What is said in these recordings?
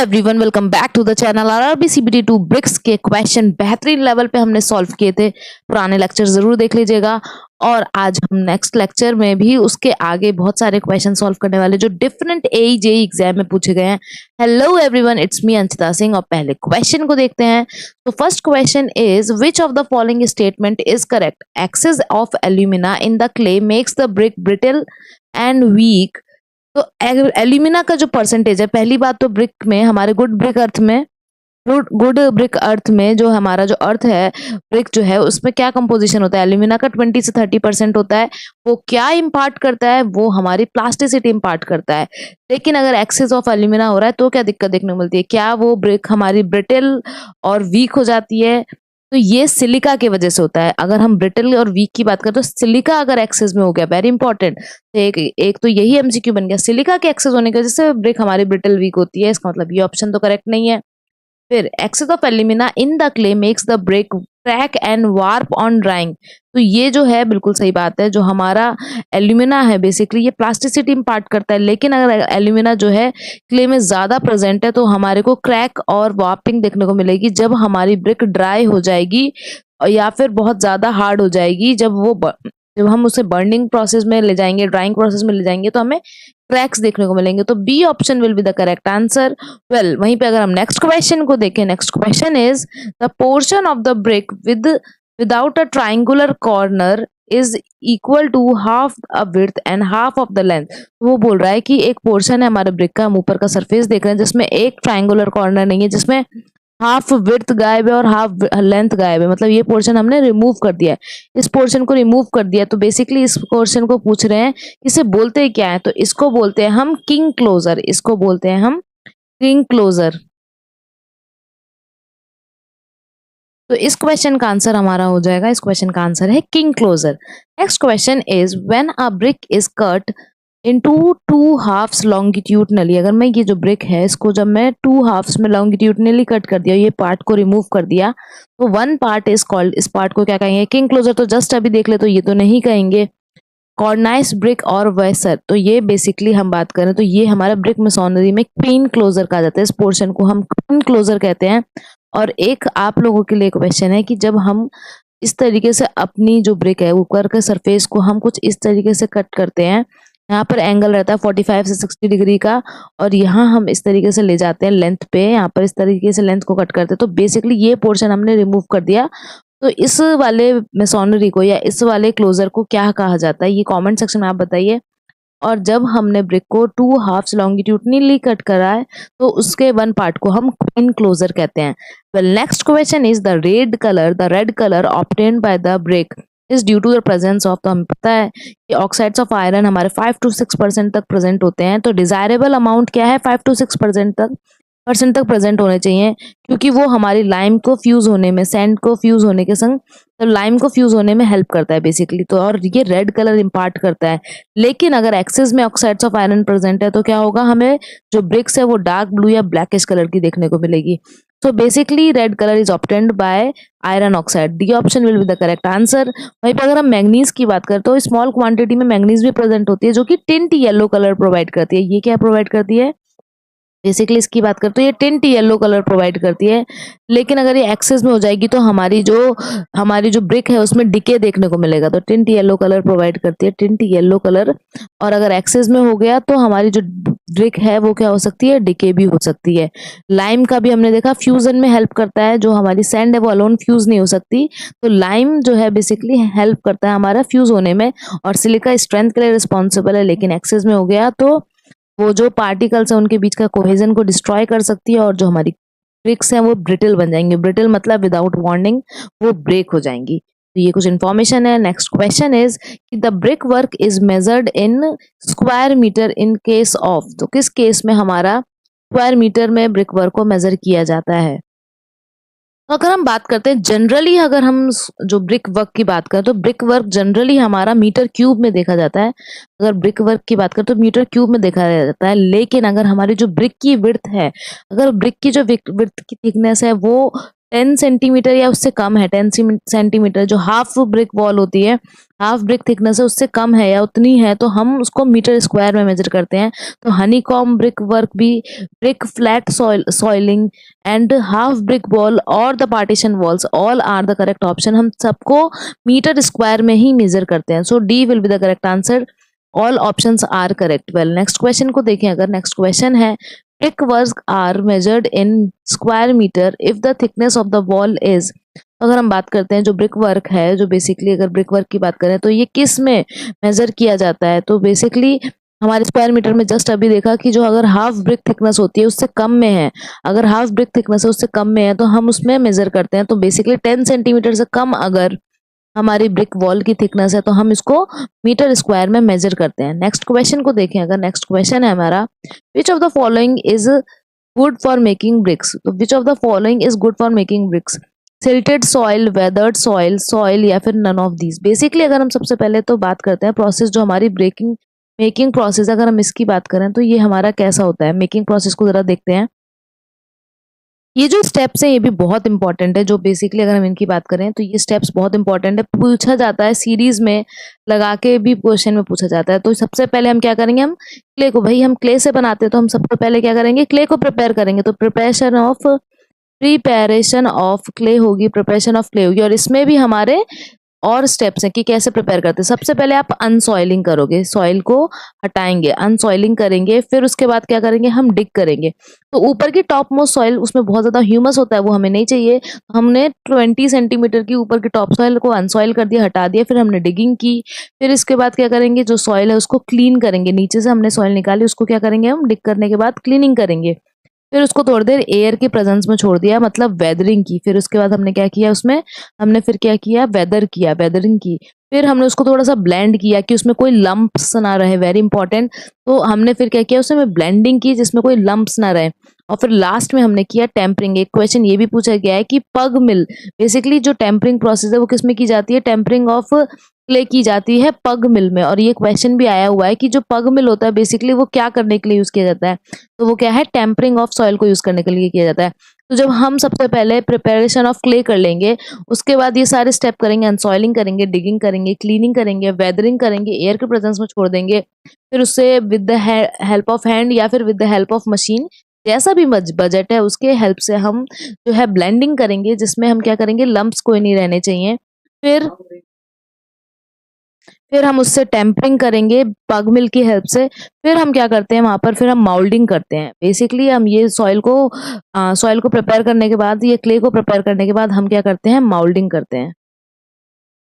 Everyone, welcome back to the channel. RRB CBT 2 bricks के question बेहतरीन level पे हमने सॉल्व किए थे। पुराने लेक्चर जरूर देख लीजिएगा। और आज हम नेक्स्ट लेक्चर में भी उसके आगे बहुत सारे क्वेश्चन सॉल्व करने वाले जो डिफरेंट जेईई एग्जाम में पूछे गए हैं। Hello everyone, it's me Anshita Singh. और पहले क्वेश्चन को देखते हैं। तो first question is which of the following statement is correct? Excess of alumina in the clay makes the brick brittle and weak. तो एल्यूमिना का जो परसेंटेज है, पहली बात तो ब्रिक में हमारे गुड ब्रिक अर्थ में जो हमारा जो अर्थ है ब्रिक जो है उसमें क्या कंपोजिशन होता है? एल्यूमिना का 20 से 30% होता है। वो क्या इम्पार्ट करता है? वो हमारी प्लास्टिसिटी इम्पार्ट करता है। लेकिन अगर एक्सेस ऑफ एल्यूमिना हो रहा है तो क्या दिक्कत देखने को मिलती है? क्या वो ब्रिक हमारी ब्रिटल और वीक हो जाती है? तो ये सिलिका की वजह से होता है। अगर हम ब्रिटल और वीक की बात करें तो सिलिका अगर एक्सेस में हो गया, वेरी इंपॉर्टेंट, एक तो यही एमसीक्यू बन गया। सिलिका के एक्सेस होने की वजह से ब्रिक हमारी ब्रिटल वीक होती है। इसका मतलब ये ऑप्शन तो करेक्ट नहीं है। फिर excess of alumina in the clay makes the brick crack and warp on drying. तो ये जो है बिल्कुल सही बात है। जो हमारा एल्यूमिना है बेसिकली ये प्लास्टिसिटी इम्पार्ट करता है। लेकिन अगर एल्यूमिना जो है क्ले में ज्यादा प्रेजेंट है तो हमारे को क्रैक और वार्पिंग देखने को मिलेगी जब हमारी ब्रिक ड्राई हो जाएगी या फिर बहुत ज्यादा हार्ड हो जाएगी। जब हम उसे बर्निंग प्रोसेस में ले जाएंगे, ड्राइंग प्रोसेस में ले जाएंगे तो हमें क्रैक्स देखने को मिलेंगे। तो B option will be the correct answer. Well, वहीं पे अगर हम नेक्स्ट क्वेश्चन को देखें, next question is the portion of the brick without a triangular corner is equal to half a width and half of the length. वो बोल रहा है कि एक पोर्शन है हमारे ब्रिक का, हम ऊपर का सरफेस देख रहे हैं जिसमें एक ट्राइंगुलर कॉर्नर नहीं है, जिसमें हाफ विड्थ गायब है और हाफ लेंथ गायब है। मतलब ये पोर्शन हमने रिमूव कर दिया है। इस पोर्शन को रिमूव कर दिया तो बेसिकली इस पोर्शन को पूछ रहे हैं इसे बोलते क्या है? तो इसको बोलते हैं हम किंग क्लोजर। इसको बोलते हैं हम किंग क्लोजर। तो इस क्वेश्चन का आंसर हमारा हो जाएगा, इस क्वेश्चन का आंसर है king closer. Next question is when a brick is cut into two halves longitudinally. अगर मैं ये जो ब्रिक है इसको जब मैं टू हाफ्स में लॉन्गिट्यूडनली कट कर दिया, ये पार्ट को रिमूव कर दिया, तो वन पार्ट इज कॉल्ड, इस पार्ट को क्या कहेंगे? King closure. तो जस्ट अभी देख ले तो ये तो नहीं कहेंगे। कॉर्नाइस ब्रिक और वेसर, तो ये बेसिकली हम बात करें तो ये हमारा ब्रिक मेसोनरी में क्वीन क्लोजर कहा जाता है। इस पोर्शन को हम क्वीन क्लोजर कहते हैं। और एक आप लोगों के लिए क्वेश्चन है कि जब हम इस तरीके से अपनी जो ब्रिक है ऊपर के सरफेस को हम कुछ इस तरीके से कट करते हैं, यहाँ पर एंगल रहता है 45 से 60 डिग्री का, और यहाँ हम इस तरीके से ले जाते हैं लेंथ पे, यहाँ पर इस तरीके से लेंथ को कट करते हैं, तो बेसिकली ये पोर्शन हमने रिमूव कर दिया। तो इस वाले मेसोनरी को या इस वाले क्लोजर को क्या कहा जाता है? ये कमेंट सेक्शन में आप बताइए। और जब हमने ब्रिक को टू हाफ्स लॉन्गिट्यूडनली कट करा है तो उसके वन पार्ट को हम क्वीन क्लोजर कहते हैं। Well, next question is the red colour obtained by the brick is due to the presence of. तो हमें पता है कि ऑक्साइड्स ऑफ आयरन हमारे 5 to 6% तक प्रेजेंट होते हैं। तो डिजायरेबल अमाउंट क्या है? 5 to 6% तक प्रेजेंट होने चाहिए, क्योंकि वो हमारी लाइम को फ्यूज होने में, सैंड को फ्यूज होने के संग तो लाइम को फ्यूज होने में हेल्प करता है बेसिकली। तो और ये रेड कलर इम्पार्ट करता है। लेकिन अगर एक्सेस में ऑक्साइड्स ऑफ आयरन प्रेजेंट है तो क्या होगा? हमें जो ब्रिक्स है वो डार्क ब्लू या ब्लैकिश कलर की देखने को मिलेगी। So basically red color is obtained by iron oxide. D option will be the correct answer. वहीं पर अगर हम मैग्नीज की बात करें तो स्मॉल क्वांटिटी में मैग्नीज भी प्रेजेंट होती है जो कि टिंट येलो कलर प्रोवाइड करती है। ये क्या प्रोवाइड करती है? बेसिकली इसकी बात करते तो ये टिंट येलो कलर प्रोवाइड करती है। लेकिन अगर ये एक्सेस में हो जाएगी तो हमारी जो ब्रिक है उसमें डिके देखने को मिलेगा। तो टिंट येलो कलर प्रोवाइड करती है, टिंट येलो कलर। और अगर एक्सेस में हो गया तो हमारी जो ब्रिक है वो क्या हो सकती है? डिके भी हो सकती है। लाइम का भी हमने देखा फ्यूजन में हेल्प करता है। जो हमारी सैंड है वो अलोन फ्यूज नहीं हो सकती, तो लाइम जो है बेसिकली हेल्प करता है हमारा फ्यूज होने में। और सिलिका स्ट्रेंथ के लिए रिस्पॉन्सिबल है। लेकिन एक्सेस में हो गया तो वो जो पार्टिकल्स है उनके बीच का कोहेजन को डिस्ट्रॉय कर सकती है और जो हमारी ब्रिक्स हैं वो ब्रिटल बन जाएंगे। ब्रिटल मतलब विदाउट वार्निंग वो ब्रेक हो जाएंगी। तो ये कुछ इन्फॉर्मेशन है। नेक्स्ट क्वेश्चन इज कि the brick work is measured in square metre in case of. तो किस केस में हमारा स्क्वायर मीटर में ब्रिक वर्क को मेजर किया जाता है? तो अगर हम बात करते हैं जनरली, अगर हम जो ब्रिक वर्क की बात करें तो ब्रिक वर्क जनरली हमारा मीटर क्यूब में देखा जाता है। अगर ब्रिक वर्क की बात करें तो मीटर क्यूब में देखा जाता है। लेकिन अगर हमारी जो ब्रिक की विड्थ है, अगर ब्रिक की जो विड्थ की थिकनेस है वो 10 सेंटीमीटर या उससे कम है, 10 सेंटीमीटर जो हाफ ब्रिक वॉल होती है, हाफ ब्रिक थिकनेस है, उससे कम है या उतनी है, तो हम उसको मीटर स्क्वायर में मेजर करते हैं। तो हनीकॉम्ब ब्रिक वर्क भी, brick flat soling and half brick wall और the partition walls all are the correct option. हम सबको मीटर स्क्वायर में ही मेजर करते हैं। So D will be the correct answer. All options are correct. Well, next question को देखें। अगर नेक्स्ट क्वेश्चन है, brick work are measured in square meter if the thickness of the wall is। अगर हम बात करते हैं जो ब्रिक वर्क है, जो बेसिकली अगर ब्रिक वर्क की बात करें तो ये किस में मेजर किया जाता है, तो बेसिकली हमारे स्क्वायर मीटर में जस्ट अभी देखा कि जो अगर हाफ ब्रिक थिकनेस होती है उससे कम में है, अगर हाफ ब्रिक थिकनेस है उससे कम में है तो हम उसमें मेजर करते हैं। तो बेसिकली 10 सेंटीमीटर से कम अगर हमारी ब्रिक वॉल की थिकनेस है तो हम इसको मीटर स्क्वायर में मेजर करते हैं। नेक्स्ट क्वेश्चन को देखें। अगर नेक्स्ट क्वेश्चन है हमारा, which of the following is good for making bricks. तो which of the following is good for making bricks, silted soil, weathered soil, soil या फिर नन ऑफ दीज। बेसिकली अगर हम सबसे पहले तो बात करते हैं प्रोसेस, जो हमारी ब्रेकिंग मेकिंग प्रोसेस, अगर हम इसकी बात करें तो ये हमारा कैसा होता है। मेकिंग प्रोसेस को जरा देखते हैं। ये जो स्टेप्स हैं ये भी बहुत इंपॉर्टेंट है, जो बेसिकली अगर हम इनकी बात करें तो ये स्टेप्स बहुत इंपॉर्टेंट है, पूछा जाता है सीरीज में लगा के भी क्वेश्चन में पूछा जाता है। तो सबसे पहले हम क्या करेंगे, हम क्ले को, भाई हम क्ले से बनाते हैं तो हम सबसे पहले क्या करेंगे, क्ले को प्रिपेयर करेंगे। तो प्रिपरेशन ऑफ क्ले होगी, प्रिपरेशन ऑफ क्ले होगी। और इसमें भी हमारे और स्टेप्स हैं कि कैसे प्रिपेयर करते हैं। सबसे पहले आप अनसॉइलिंग करोगे, सॉइल को हटाएंगे, अनसॉइलिंग करेंगे, फिर उसके बाद क्या करेंगे, हम डिग करेंगे। तो ऊपर की टॉप मोस्ट सॉइल, उसमें बहुत ज्यादा ह्यूमस होता है, वो हमें नहीं चाहिए। तो हमने 20 सेंटीमीटर की ऊपर की टॉप सॉइल को अनसॉइल कर दिया, हटा दिया। फिर हमने डिगिंग की। फिर इसके बाद क्या करेंगे, जो सॉइल है उसको क्लीन करेंगे, नीचे से हमने सॉइल निकाली, उसको क्या करेंगे, हम डिग करने के बाद क्लीनिंग करेंगे। फिर उसको थोड़ी देर एयर के प्रेजेंस में छोड़ दिया, मतलब वेदरिंग की। फिर उसके बाद हमने क्या किया, उसमें हमने फिर क्या किया, वेदर किया, वेदरिंग की। फिर हमने उसको थोड़ा सा ब्लेंड किया कि उसमें कोई लंप्स ना रहे, वेरी इंपॉर्टेंट। तो हमने फिर क्या किया, उसमें ब्लेंडिंग की जिसमें कोई लंप्स ना रहे। और फिर लास्ट में हमने किया टेम्परिंग। एक क्वेश्चन ये भी पूछा गया है कि पग मिल, बेसिकली जो टेम्परिंग प्रोसेस है वो किसमें की जाती है, टेम्परिंग ऑफ क्ले की जाती है पग मिल में। और ये क्वेश्चन भी आया हुआ है कि जो पग मिल होता है बेसिकली वो क्या करने के लिए यूज किया जाता है, तो वो क्या है, टेम्परिंग ऑफ सॉइल को यूज करने के लिए किया जाता है। तो जब हम सबसे पहले प्रिपरेशन ऑफ क्ले कर लेंगे, उसके बाद ये सारे स्टेप करेंगे, अनसॉइलिंग करेंगे, डिगिंग करेंगे, क्लीनिंग करेंगे, वेदरिंग करेंगे, एयर के प्रेजेंस में छोड़ देंगे। फिर उससे with the help of hand या फिर with the help of machine, जैसा भी बजट है उसके हेल्प से हम जो है ब्लेंडिंग करेंगे, जिसमें हम क्या करेंगे, लंप्स कोई नहीं रहने चाहिए। फिर हम उससे टेम्परिंग करेंगे पग मिल की हेल्प से। फिर हम क्या करते हैं, वहां पर फिर हम माउल्डिंग करते हैं। बेसिकली हम ये सॉइल को प्रिपेयर करने के बाद, ये क्ले को प्रिपेयर करने के बाद हम क्या करते हैं, माउल्डिंग करते हैं।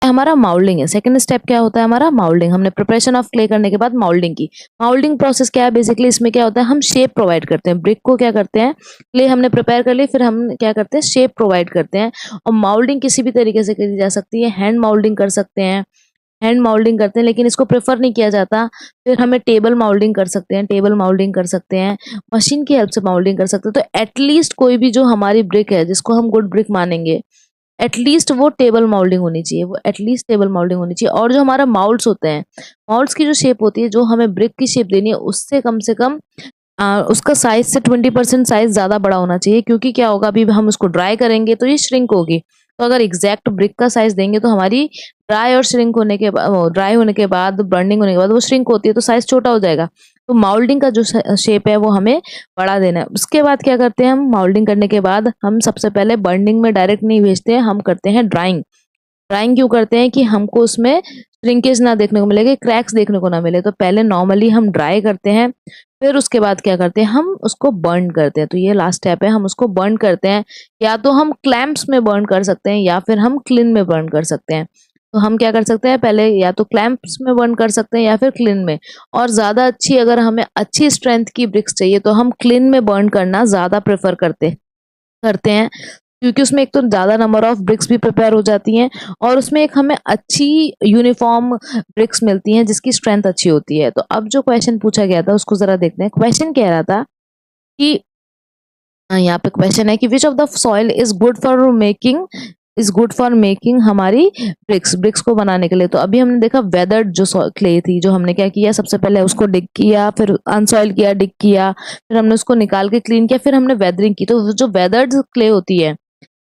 हमारा माउल्डिंग है। सेकंड स्टेप क्या होता है हमारा, माउल्डिंग। हमने प्रिपरेशन ऑफ क्ले करने के बाद माउल्डिंग की। माउल्डिंग प्रोसेस क्या है, बेसिकली इसमें क्या होता है, हम शेप प्रोवाइड करते हैं। ब्रिक को क्या करते हैं, क्ले हमने प्रिपेयर कर ली, फिर हम क्या करते हैं, शेप प्रोवाइड करते हैं। और माउल्डिंग किसी भी तरीके से करी जा सकती है, हैंड माउल्डिंग कर सकते हैं, हैंड माउल्डिंग करते हैं, लेकिन इसको प्रेफर नहीं किया जाता। फिर हमें टेबल माउल्डिंग कर सकते हैं, टेबल माउल्डिंग कर सकते हैं, मशीन की हेल्प से माउल्डिंग कर सकते हैं। तो एटलीस्ट कोई भी जो हमारी ब्रिक है जिसको हम गुड ब्रिक मानेंगे, एटलीस्ट वो टेबल माउल्डिंग होनी चाहिए, वो एटलीस्ट टेबल माउल्डिंग होनी चाहिए। और जो हमारा माउल्ड्स होते हैं, माउल्ड्स की जो शेप होती है, जो हमें ब्रिक की शेप देनी है, उससे कम से कम उसका साइज से 20% साइज ज्यादा बड़ा होना चाहिए। क्योंकि क्या होगा, अभी हम उसको ड्राई करेंगे तो ये श्रिंक होगी। तो अगर एग्जैक्ट ब्रिक का साइज देंगे तो हमारी ड्राई और श्रिंक होने के बाद, ड्राई होने के बाद, बर्निंग होने के बाद वो श्रिंक होती है तो साइज छोटा हो जाएगा। तो माउल्डिंग का जो शेप है वो हमें बड़ा देना है। उसके बाद क्या करते हैं, हम माउल्डिंग करने के बाद हम सबसे पहले बर्निंग में डायरेक्ट नहीं भेजते हैं, हम करते हैं ड्राइंग। ड्राइंग क्यों करते हैं, कि हमको उसमें श्रिंकेज ना देखने को मिलेगा, क्रैक्स देखने को ना मिले। तो पहले नॉर्मली हम ड्राई करते हैं, फिर उसके बाद क्या करते हैं, हम उसको बर्न करते हैं। तो ये लास्ट स्टेप है, हम उसको बर्न करते हैं। या तो हम क्लैंप्स में बर्न कर सकते हैं या फिर हम क्लिन में बर्न कर सकते हैं। तो हम क्या कर सकते हैं, पहले या तो क्लैंप्स में बर्न कर सकते हैं या फिर क्लिन में। और ज्यादा अच्छी, अगर हमें अच्छी स्ट्रेंथ की ब्रिक्स चाहिए तो हम क्लिन में बर्न करना ज्यादा प्रेफर करते हैं। क्योंकि उसमें एक तो ज्यादा नंबर ऑफ ब्रिक्स भी प्रिपेयर हो जाती हैं और उसमें एक हमें अच्छी यूनिफॉर्म ब्रिक्स मिलती हैं जिसकी स्ट्रेंथ अच्छी होती है। तो अब जो क्वेश्चन पूछा गया था उसको जरा देखते हैं। क्वेश्चन कह रहा था कि यहाँ पे क्वेश्चन है कि विच of the soil is good for making हमारी ब्रिक्स को बनाने के लिए। तो अभी हमने देखा वेदर्ड जो क्ले थी, जो हमने क्या किया, सबसे पहले उसको डिग किया, फिर अनसॉइल किया, डिग किया, फिर हमने उसको निकाल के क्लीन किया, फिर हमने वेदरिंग की। तो जो वेदर्ड क्ले होती है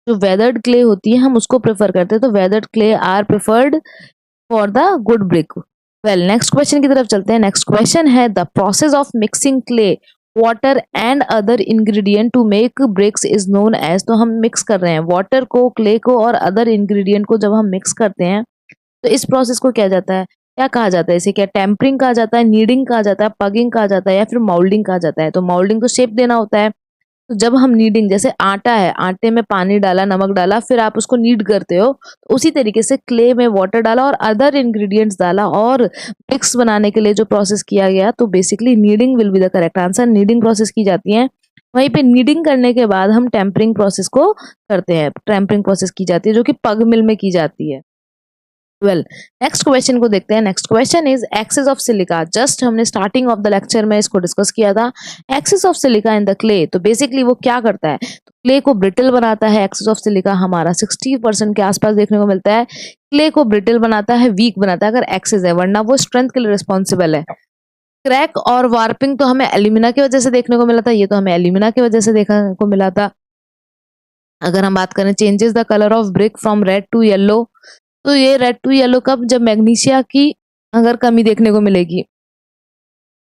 जो वेदर्ड क्ले होती है हम उसको प्रेफर करते हैं, तो weathered clay are preferred for the good brick. Well, next question की तरफ चलते हैं। नेक्स्ट क्वेश्चन है the process of mixing clay water and other ingredient to make bricks is known as. तो हम मिक्स कर रहे हैं वाटर को, क्ले को और अदर इंग्रेडिएंट को, जब हम मिक्स करते हैं तो इस प्रोसेस को क्या जाता है, क्या कहा जाता है, इसे क्या टेम्परिंग कहा जाता है, नीडिंग कहा जाता है, पगिंग कहा जाता है या फिर मोल्डिंग कहा जाता है। तो मोल्डिंग तो शेप देना होता है, तो जब हम नीडिंग, जैसे आटा है, आटे में पानी डाला, नमक डाला, फिर आप उसको नीड करते हो, तो उसी तरीके से क्ले में वाटर डाला और अदर इंग्रेडिएंट्स डाला और ब्रिक्स बनाने के लिए जो प्रोसेस किया गया, तो basically kneading will be the correct answer. Kneading process की जाती है, वहीं पे नीडिंग करने के बाद हम टेम्परिंग प्रोसेस को करते हैं। टेम्परिंग प्रोसेस की जाती है जो कि पग मिल में की जाती है। वेल, नेक्स्ट क्वेश्चन को देखते हैं। Next question is excess of silica. Just हमने स्टार्टिंग ऑफ द लेक्चर में इसको डिस्कस किया था, excess of silica in the clay. तो बेसिकली वो क्या करता है, तो क्ले को ब्रिटल बनाता है। एक्सेस ऑफ सिलिका हमारा 60% के आसपास देखने को मिलता है। क्ले को ब्रिटल बनाता है, वीक बनाता है अगर एक्सेस है, वरना वो स्ट्रेंथ के लिए रिस्पॉन्सिबल है। क्रैक और वार्पिंग तो हमें एल्यूमिना की वजह से देखने को मिला था, ये तो हमें एल्यूमिना की वजह से देखने को मिला था। अगर हम बात करें changes the colour of brick from red to yellow, तो ये रेड टू येलो कब, जब मैग्नीशिया की अगर कमी देखने को मिलेगी,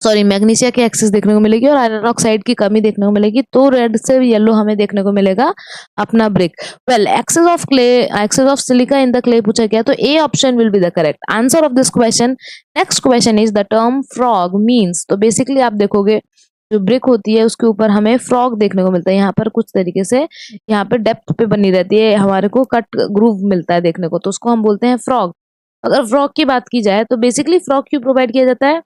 सॉरी मैग्नीशिया की एक्सेस देखने को मिलेगी और आयरन ऑक्साइड की कमी देखने को मिलेगी, तो रेड से येलो हमें देखने को मिलेगा अपना brick. Well, excess of clay, excess of silica in the clay पूछा गया, तो A option will be the correct answer of this question. Next question is the term frog means. तो बेसिकली आप देखोगे जो ब्रिक होती है उसके ऊपर हमें फ्रॉग देखने को मिलता है, यहाँ पर कुछ तरीके से यहाँ पे डेप्थ पे बनी रहती है, हमारे को कट ग्रूव मिलता है देखने को, तो उसको हम बोलते हैं फ्रॉग। अगर फ्रॉग की बात की जाए तो बेसिकली फ्रॉग क्यों प्रोवाइड किया जाता है,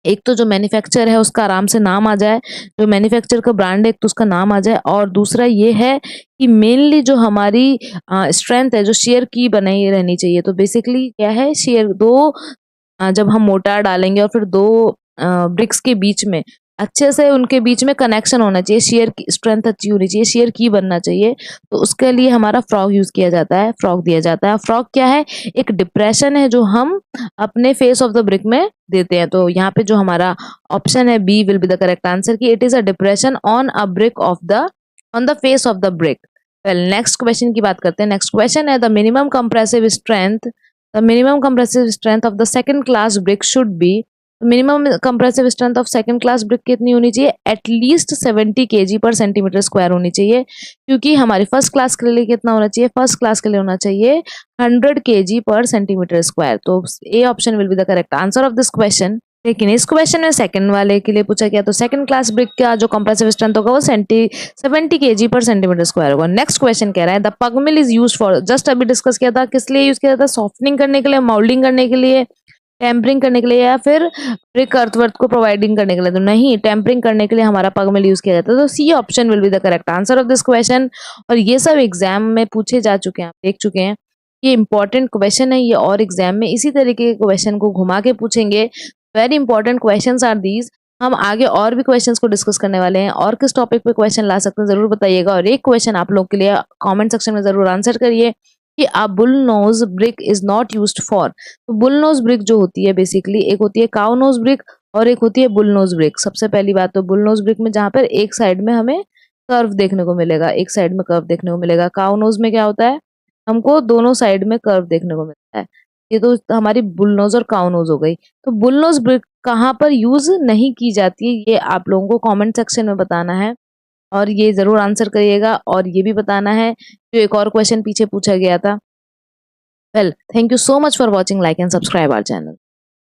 एक तो जो मैन्युफैक्चर है उसका आराम से नाम आ जाए, जो मैन्युफैक्चर का ब्रांड है एक तो उसका नाम आ जाए, और दूसरा ये है कि मेनली जो हमारी स्ट्रेंथ है, जो शेयर की बनाई रहनी चाहिए। तो बेसिकली क्या है, शेयर दो जब हम मोटार डालेंगे और फिर दो ब्रिक्स के बीच में अच्छे से उनके बीच में कनेक्शन होना चाहिए, शेयर की स्ट्रेंथ अच्छी होनी चाहिए, शेयर की बनना चाहिए, तो उसके लिए हमारा फ्रॉग यूज किया जाता है, फ्रॉग दिया जाता है। फ्रॉग क्या है, एक डिप्रेशन है जो हम अपने फेस ऑफ द ब्रिक में देते हैं। तो यहाँ पे जो हमारा ऑप्शन है B will be the correct answer, कि it is a depression on a brick of the, on the face of the brick. Well, next question की बात करते हैं। नेक्स्ट क्वेश्चन है the minimum compressive strength, the minimum compressive strength of the second class brick should be. Minimum compressive strength of second class brick कितनी होनी चाहिए, at least 70 kg पर centimetre square होनी चाहिए, क्योंकि हमारी फर्स्ट क्लास के लिए कितना होना चाहिए, फर्स्ट क्लास के लिए होना चाहिए 100 kg पर सेंटीमीटर स्क्वायर। तो A option will be the correct answer of this question. लेकिन इस क्वेश्चन में सेकंड वाले के लिए पूछा गया, तो सेकंड क्लास ब्रिक का जो कंप्रेसिव स्ट्रेंथ होगा वो 70 kg पर सेंटीमीटर स्क्वायर होगा। नेक्स्ट क्वेश्चन कह रहा है द पग mill is use for, just अभी डिस्कस किया था, किस लिए यूज किया था, सॉफ्टनिंग करने के लिए, मोल्डिंग करने के लिए, टेम्परिंग करने के लिए, या फिर ब्रिक अर्थवर्थ को प्रोवाइडिंग करने के लिए। तो नहीं, टेम्परिंग करने के लिए हमारा पग मिल यूज किया जाता है, तो C option will be the correct answer of this question. और ये सब एग्जाम में पूछे जा चुके हैं, आप देख चुके हैं, ये इंपॉर्टेंट क्वेश्चन है ये, और एग्जाम में इसी तरीके के क्वेश्चन को घुमा के पूछेंगे। Very important question are these. हम आगे और भी क्वेश्चंस को डिस्कस करने वाले हैं, और किस टॉपिक पे क्वेश्चन ला सकते हैं जरूर बताइएगा, और एक क्वेश्चन आप लोग के लिए कमेंट सेक्शन में जरूर आंसर करिए कि a bull knows brick is not used for. तो बुल नोज ब्रिक जो होती है बेसिकली, एक होती है काउ नोज ब्रिक और एक होती है बुल नोज ब्रिक। सबसे पहली बात तो बुल नोज ब्रिक में जहाँ पर एक साइड में हमें कर्व देखने को मिलेगा, एक साइड में कर्व देखने को मिलेगा। काउ नोज में क्या होता है, हमको दोनों साइड में कर्व देखने को मिलता है। ये तो हमारी बुल नोज और काउ नोज हो गई। तो बुल नोज ब्रिक कहाँ पर यूज नहीं की जाती है, ये आप लोगों को कमेंट सेक्शन में बताना है, और ये जरूर आंसर करिएगा। और ये भी बताना है जो एक और क्वेश्चन पीछे पूछा गया था। Well, thank you so much for watching, like and subscribe our channel.